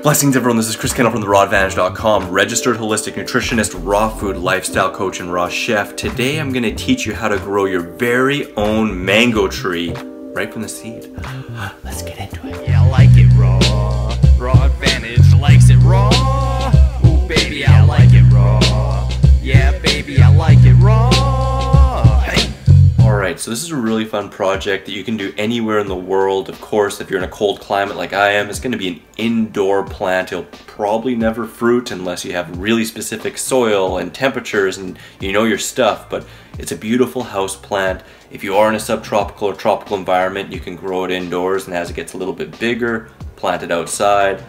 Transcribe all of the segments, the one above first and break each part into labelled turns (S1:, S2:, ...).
S1: Blessings everyone, this is Chris Kendall from therawadvantage.com, registered holistic nutritionist, raw food lifestyle coach, and raw chef. Today I'm going to teach you how to grow your very own mango tree right from the seed. Let's get into it.
S2: Yeah, I like it raw. Raw Advantage likes it raw. Ooh, baby, I like it raw. Yeah, baby, I like it raw. Hey.
S1: Alright, so this is a really fun project that you can do anywhere in the world. Of course, if you're in a cold climate like I am, it's going to be an indoor plant. It'll probably never fruit unless you have really specific soil and temperatures and you know your stuff, but it's a beautiful house plant. If you are in a subtropical or tropical environment, you can grow it indoors, and as it gets a little bit bigger, plant it outside.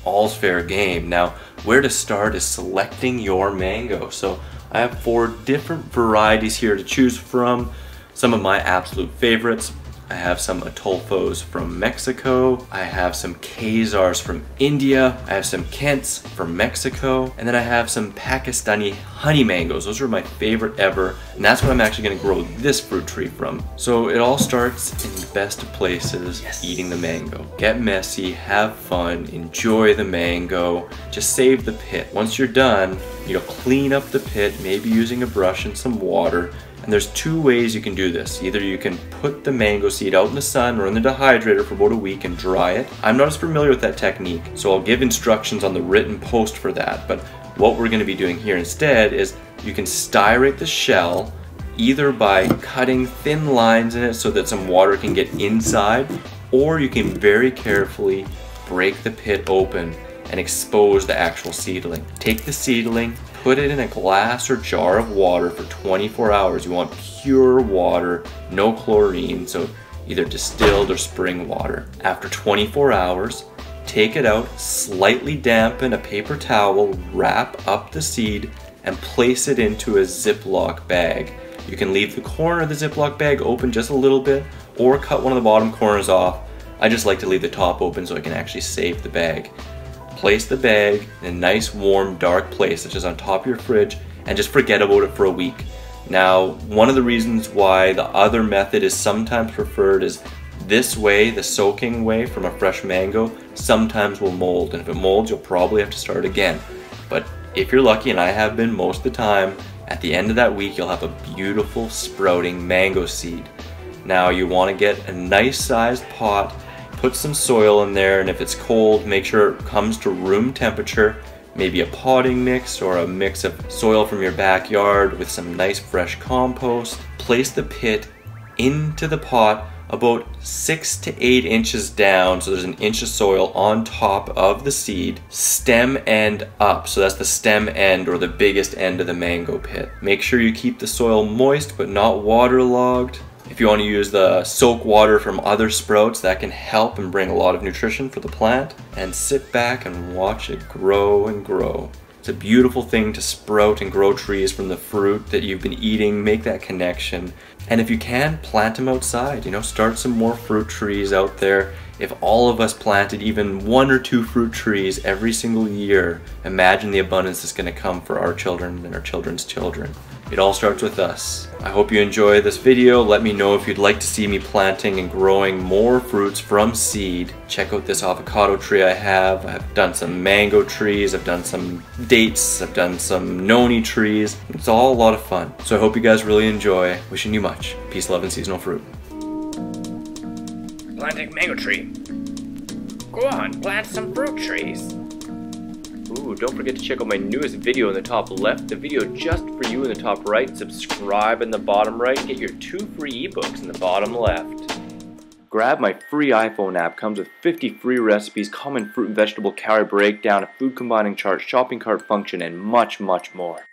S1: All's fair game. Now, where to start is selecting your mango. So I have 4 different varieties here to choose from. Some of my absolute favorites. I have some Atolfos from Mexico. I have some Khazars from India. I have some Kents from Mexico. And then I have some Pakistani honey mangoes. Those are my favorite ever. And that's what I'm actually gonna grow this fruit tree from. So it all starts in the best of places, eating the mango. Get messy, have fun, enjoy the mango. Just save the pit. Once you're done, you'll clean up the pit, maybe using a brush and some water. And there's 2 ways you can do this. Either you can put the mango seed out in the sun or in the dehydrator for about a week and dry it. I'm not as familiar with that technique, so I'll give instructions on the written post for that. But what we're going to be doing here instead is you can styrate the shell either by cutting thin lines in it so that some water can get inside, or you can very carefully break the pit open and expose the actual seedling. Take the seedling, put it in a glass or jar of water for 24 hours. You want pure water, no chlorine, so either distilled or spring water. After 24 hours, take it out, slightly dampen a paper towel, wrap up the seed, and place it into a ziplock bag. You can leave the corner of the ziplock bag open just a little bit, or cut one of the bottom corners off. I just like to leave the top open so I can actually save the bag. Place the bag in a nice, warm, dark place such as on top of your fridge, and just forget about it for a week. Now, one of the reasons why the other method is sometimes preferred is this way, the soaking way from a fresh mango, sometimes will mold, and if it molds, you'll probably have to start again. But if you're lucky, and I have been most of the time, at the end of that week, you'll have a beautiful sprouting mango seed. Now, you want to get a nice sized pot. Put some soil in there, and if it's cold, make sure it comes to room temperature. Maybe a potting mix or a mix of soil from your backyard with some nice fresh compost. Place the pit into the pot about 6 to 8 inches down, so there's an inch of soil on top of the seed, stem end up, so that's the stem end or the biggest end of the mango pit. Make sure you keep the soil moist but not waterlogged. If you want to use the soak water from other sprouts, that can help and bring a lot of nutrition for the plant. And sit back and watch it grow and grow. It's a beautiful thing to sprout and grow trees from the fruit that you've been eating, make that connection. And if you can, plant them outside, start some more fruit trees out there. If all of us planted even 1 or 2 fruit trees every single year, imagine the abundance that's going to come for our children and our children's children. It all starts with us. I hope you enjoy this video. Let me know if you'd like to see me planting and growing more fruits from seed. Check out this avocado tree I have. I've done some mango trees. I've done some dates. I've done some noni trees. It's all a lot of fun. So I hope you guys really enjoy. Wishing you much. Peace, love, and seasonal fruit.
S2: Planting mango tree. Go on, plant some fruit trees.
S1: Ooh, don't forget to check out my newest video in the top left, the video just for you in the top right, subscribe in the bottom right, and get your 2 free ebooks in the bottom left. Grab my free iPhone app, comes with 50 free recipes, common fruit and vegetable calorie breakdown, a food combining chart, shopping cart function, and much, much more.